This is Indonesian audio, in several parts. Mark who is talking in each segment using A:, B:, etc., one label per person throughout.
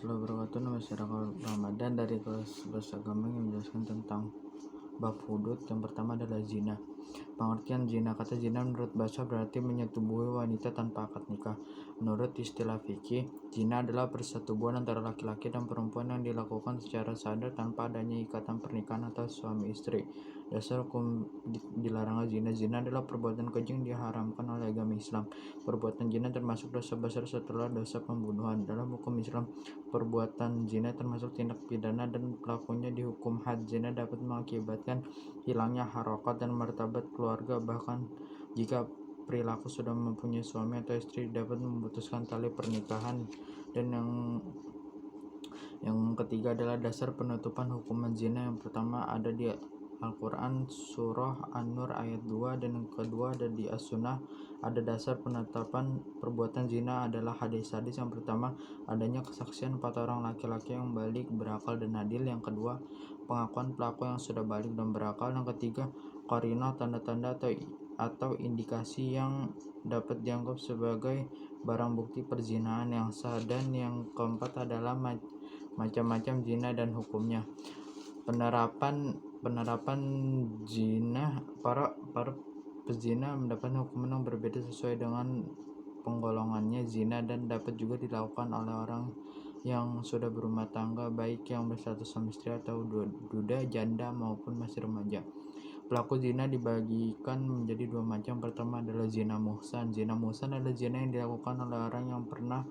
A: warahmatullahi wabarakatuh. Nama saya Raka Ramadan dari kelas 11 agama yang menjelaskan tentang bab hudud. Yang pertama adalah zina. Pengertian zina. Kata zina menurut bahasa berarti menyetubuhi wanita tanpa akad nikah. Menurut istilah fikih, zina adalah persetubuhan antara laki-laki dan perempuan yang dilakukan secara sadar tanpa adanya ikatan pernikahan atau suami istri. Dasar hukum dilarangnya zina. Zina adalah perbuatan keji yang diharamkan oleh agama Islam. Perbuatan zina termasuk dosa besar setelah dosa pembunuhan. Dalam hukum Islam, perbuatan zina termasuk tindak pidana dan pelakunya dihukum had. Zina dapat mengakibatkan hilangnya harokat dan martabat keluarga, bahkan jika perilaku sudah mempunyai suami atau istri dapat memutuskan tali pernikahan. Dan yang ketiga adalah dasar penutupan hukuman zina. Yang pertama ada di Al-Quran surah An-Nur ayat 2, dan yang kedua ada di As-Sunnah. Ada dasar penetapan perbuatan zina adalah hadis-hadis. Yang pertama adanya kesaksian 4 orang laki-laki yang balik, berakal dan adil. Yang kedua pengakuan pelaku yang sudah balik dan berakal. Yang ketiga qarinah, tanda-tanda atau indikasi yang dapat dianggap sebagai barang bukti perzinahan yang sah. Dan yang keempat adalah macam-macam zina dan hukumnya. Penerapan zina, para pezina mendapat hukuman yang berbeda sesuai dengan penggolongannya zina, dan dapat juga dilakukan oleh orang yang sudah berumah tangga, baik yang berstatus suami istri atau duda, janda maupun masih remaja. Pelaku zina dibagikan menjadi 2 macam. Pertama adalah zina muhsan. Zina muhsan adalah zina yang dilakukan oleh orang yang pernah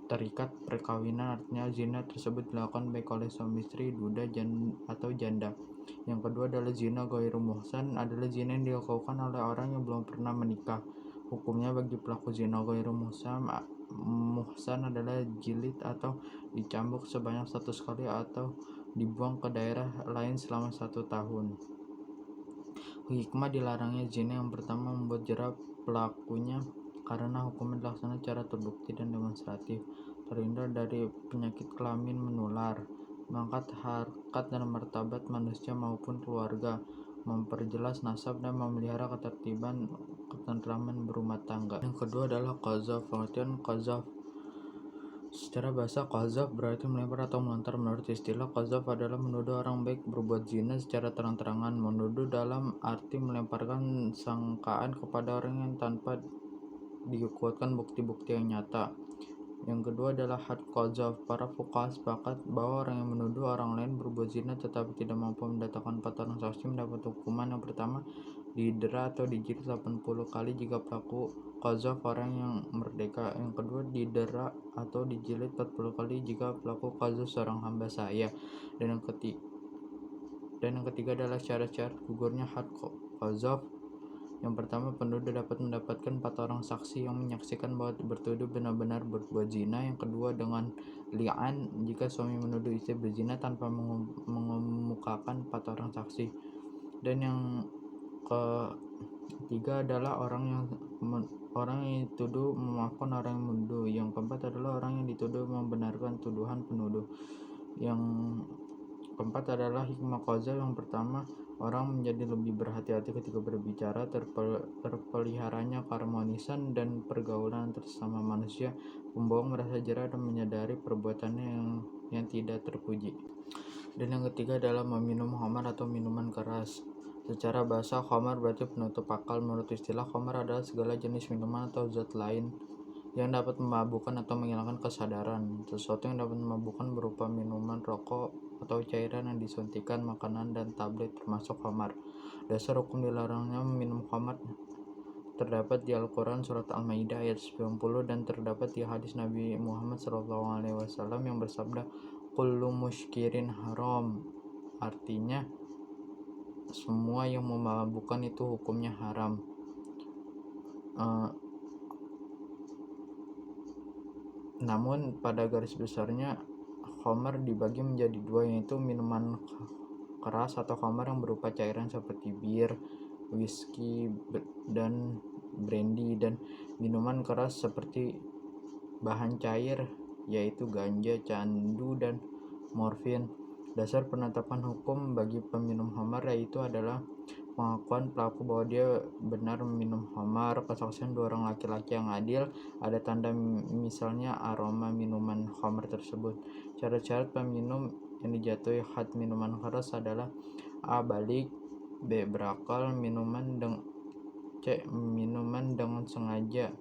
A: terikat perkawinan, artinya zina tersebut dilakukan baik oleh suami istri, duda, atau janda. Yang kedua adalah zina ghairu muhsan, adalah zina yang dilakukan oleh orang yang belum pernah menikah. Hukumnya bagi pelaku zina ghairu muhsan adalah jilid atau dicambuk sebanyak 100 kali atau dibuang ke daerah lain selama 1 tahun. Hikmah dilarangnya zina. Yang pertama membuat jerah pelakunya karena hukumnya dilaksanakan secara terbukti dan demonstratif, terhindar dari penyakit kelamin menular, mengangkat harkat dan martabat manusia maupun keluarga, memperjelas nasab dan memelihara ketertiban ketentraman berumah tangga. Yang kedua adalah qazaf. Pengertian qazaf secara bahasa, qazaf berarti melempar atau melontar. Menurut istilah, qazaf adalah menuduh orang baik berbuat zina secara terang-terangan. Menuduh dalam arti melemparkan sangkaan kepada orang yang tanpa dikuatkan bukti-bukti yang nyata. Yang kedua adalah had qazaf. Para fuqaha sepakat bahwa orang yang menuduh orang lain berbuat zina tetapi tidak mampu mendatangkan 4 orang saksi mendapat hukuman. Yang pertama didera atau dijilid 80 kali jika pelaku qazaf orang yang merdeka. Yang kedua didera atau dijilid 40 kali jika pelaku qazaf seorang hamba sahaya. Dan yang ketiga adalah syarat-syarat gugurnya had qazaf. Yang pertama, penuduh dapat mendapatkan 4 orang saksi yang menyaksikan bahwa bertuduh benar-benar berbuat zina. Yang kedua dengan li'an, jika suami menuduh istri berzina tanpa mengemukakan 4 orang saksi. Dan yang ketiga adalah orang yang dituduh memaafkan orang yang menuduh. Yang keempat adalah orang yang dituduh membenarkan tuduhan penuduh. Yang keempat adalah hikmah qazaf. Yang pertama, orang menjadi lebih berhati-hati ketika berbicara, terpeliharanya keharmonisan dan pergaulan sesama manusia, pembohong merasa jera dan menyadari perbuatannya yang tidak terpuji. Dan yang ketiga adalah meminum khamar atau minuman keras. Secara bahasa, khamar berarti penutup akal. Menurut istilah, khamar adalah segala jenis minuman atau zat lain yang dapat memabukkan atau menghilangkan kesadaran. Sesuatu yang dapat memabukkan berupa minuman, rokok, atau cairan yang disuntikan, makanan, dan tablet termasuk khamar. Dasar hukum dilarangnya meminum khamar terdapat di Al-Quran surat Al-Maidah ayat 90, dan terdapat di hadis Nabi Muhammad SAW yang bersabda, kullu muskirin haram, artinya semua yang memabukkan itu hukumnya haram. Namun pada garis besarnya khamar dibagi menjadi 2, yaitu minuman keras atau khamar yang berupa cairan seperti bir, whisky, dan brandy, dan minuman keras seperti bahan cair yaitu ganja, candu, dan morfin. Dasar penetapan hukum bagi peminum khamar yaitu adalah pengakuan pelaku bahwa dia benar meminum khamar, kesaksian dua orang laki-laki yang adil, ada tanda misalnya aroma minuman khamar tersebut. Syarat-syarat peminum yang dijatuhi had minuman keras adalah: A. Balik, B. Berakal, C. Minuman dengan sengaja,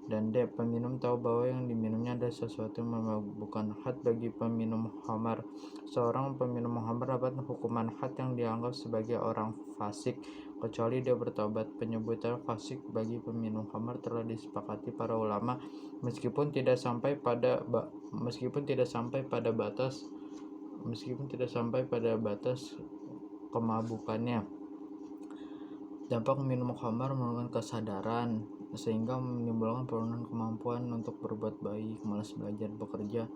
A: dan D. Peminum tahu bahwa yang diminumnya adalah sesuatu yang memabukkan. Had bagi peminum khamar. Seorang peminum khamar dapat hukuman had yang dianggap sebagai orang fasik kecuali dia bertobat. Penyebutan fasik bagi peminum khamar telah disepakati para ulama meskipun tidak sampai pada batas kemabukannya. Dampak minum khamar menurunkan kesadaran sehingga menimbulkan penurunan kemampuan untuk berbuat baik, malas belajar, bekerja.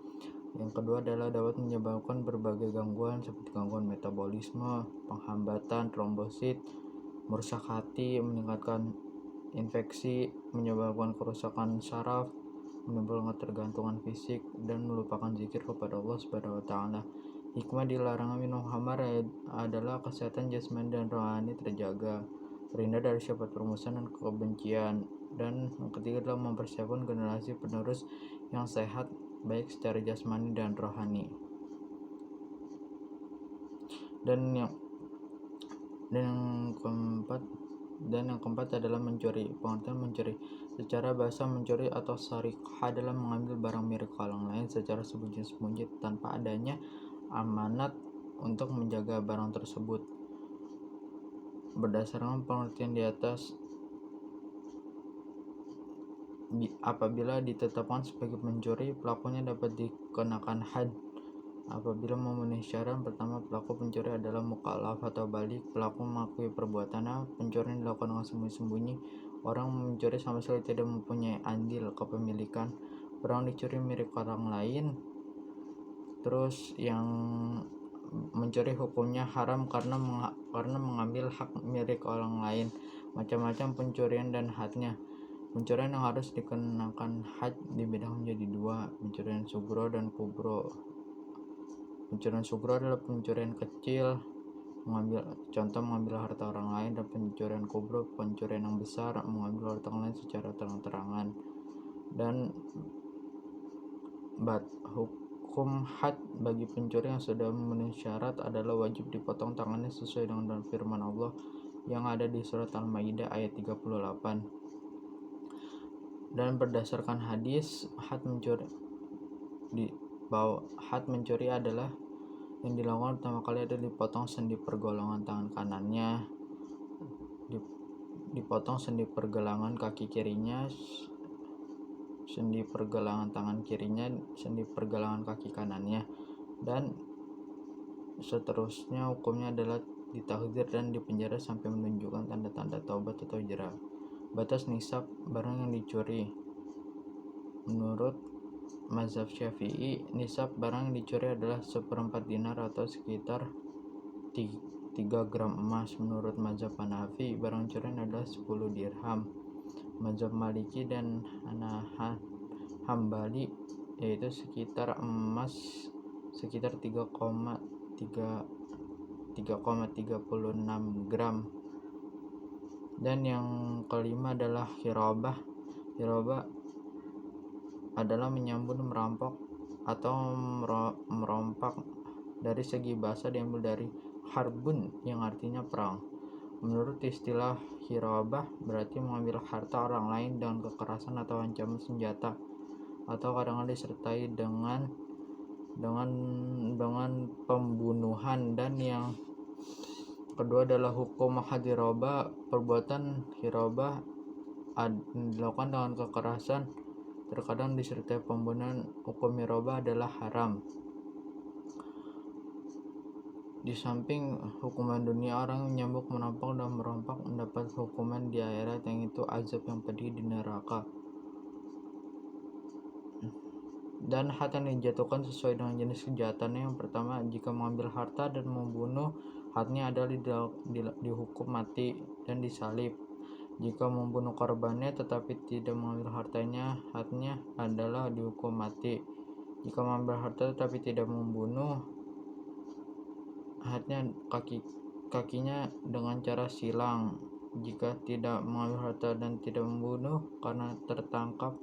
A: Yang kedua adalah dapat menyebabkan berbagai gangguan seperti gangguan metabolisme, penghambatan trombosit, merusak hati, meningkatkan infeksi, menyebabkan kerusakan saraf, menimbulkan ketergantungan fisik, dan melupakan zikir kepada Allah Subhanahu wa taala. Hikmah dilarangnya minum khamar adalah kesehatan jasmani dan rohani terjaga, terhindar dari sifat permusuhan dan kebencian, dan yang ketiga adalah mempersiapkan generasi penerus yang sehat baik secara jasmani dan rohani. Dan yang keempat adalah mencuri. Pengertian mencuri secara bahasa: mencuri atau sarikah adalah mengambil barang milik orang lain secara sembunyi-sembunyi tanpa adanya amanat untuk menjaga barang tersebut. Berdasarkan pengertian di atas, apabila ditetapkan sebagai pencuri, pelakunya dapat dikenakan had apabila memenuhi syarat. Pertama, pelaku pencuri adalah mukallaf atau balik. Pelaku mengakui perbuatannya. Pencurian dilakukan dengan sembunyi-sembunyi. Orang mencuri sama sekali tidak mempunyai andil kepemilikan. Barang dicuri milik orang lain. Terus yang mencuri hukumnya haram karena mengambil hak milik orang lain. Macam-macam pencurian dan hadnya. Pencurian yang harus dikenakan had dibedakan menjadi dua: pencurian sugro dan kubro. Pencurian sugro adalah pencurian kecil, mengambil harta orang lain, dan pencurian kubro pencurian yang besar, mengambil harta orang lain secara terang-terangan. Dan hukum had bagi pencuri yang sudah memenuhi syarat adalah wajib dipotong tangannya sesuai dengan firman Allah yang ada di surat Al-Maidah ayat 38. Dan berdasarkan hadis, had mencuri adalah yang dilakukan pertama kali adalah dipotong sendi pergelangan tangan kanannya, dipotong sendi pergelangan kaki kirinya, sendi pergelangan tangan kirinya, sendi pergelangan kaki kanannya, dan seterusnya. Hukumnya adalah ditakzir dan dipenjara sampai menunjukkan tanda-tanda taubat atau hijrah. Batas nisab barang yang dicuri. Menurut mazhab Syafi'i, nisab barang yang dicuri adalah 1/4 dinar atau sekitar 3 gram emas. Menurut mazhab Hanafi, barang curian adalah 10 dirham. Mazhab Maliki dan Hambali yaitu sekitar emas sekitar 3,36 gram. Dan yang kelima adalah hirabah. Hirabah adalah menyambut, merampok, atau merompak. Dari segi bahasa diambil dari harbun yang artinya perang. Menurut istilah hirabah berarti mengambil harta orang lain dengan kekerasan atau ancaman senjata, atau kadang-kadang disertai dengan pembunuhan. Dan yang kedua adalah hukum hadirobah. Perbuatan hirabah dilakukan dengan kekerasan, terkadang disertai pembunuhan. Hukum hirabah adalah haram. Di samping hukuman dunia, orang yang menyambuk, merampok, dan merompak mendapat hukuman di akhirat, yang itu azab yang pedih di neraka. Dan had yang dijatuhkan sesuai dengan jenis kejahatannya. Yang pertama, jika mengambil harta dan membunuh, hadnya adalah dihukum mati dan disalib. Jika membunuh korbannya tetapi tidak mengambil hartanya, hadnya adalah dihukum mati. Jika mengambil harta tetapi tidak membunuh, hadnya kakinya dengan cara silang. Jika tidak mengambil harta dan tidak membunuh karena tertangkap,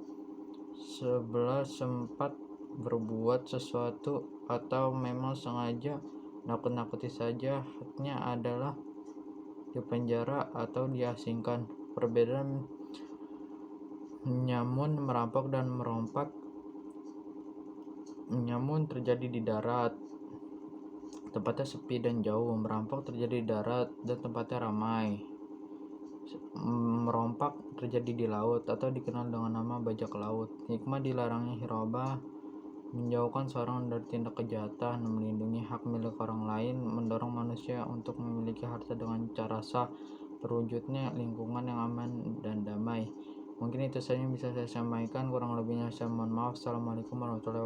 A: sebelah sempat berbuat sesuatu atau memang sengaja nakut-nakuti saja, haknya adalah dipenjara atau diasingkan. Perbedaan menyamun, merampok, dan merompak. Menyamun terjadi di darat, tempatnya sepi dan jauh. Merampok terjadi di darat dan tempatnya ramai. Merompak terjadi di laut atau dikenal dengan nama bajak laut. Hikmah dilarangnya hirabah menjauhkan seorang dari tindak kejahatan, melindungi hak milik orang lain, mendorong manusia untuk memiliki harta dengan cara sah, terwujudnya lingkungan yang aman dan damai. Mungkin itu saja yang bisa saya sampaikan, kurang lebihnya saya mohon maaf. Assalamualaikum warahmatullahi wabarakatuh.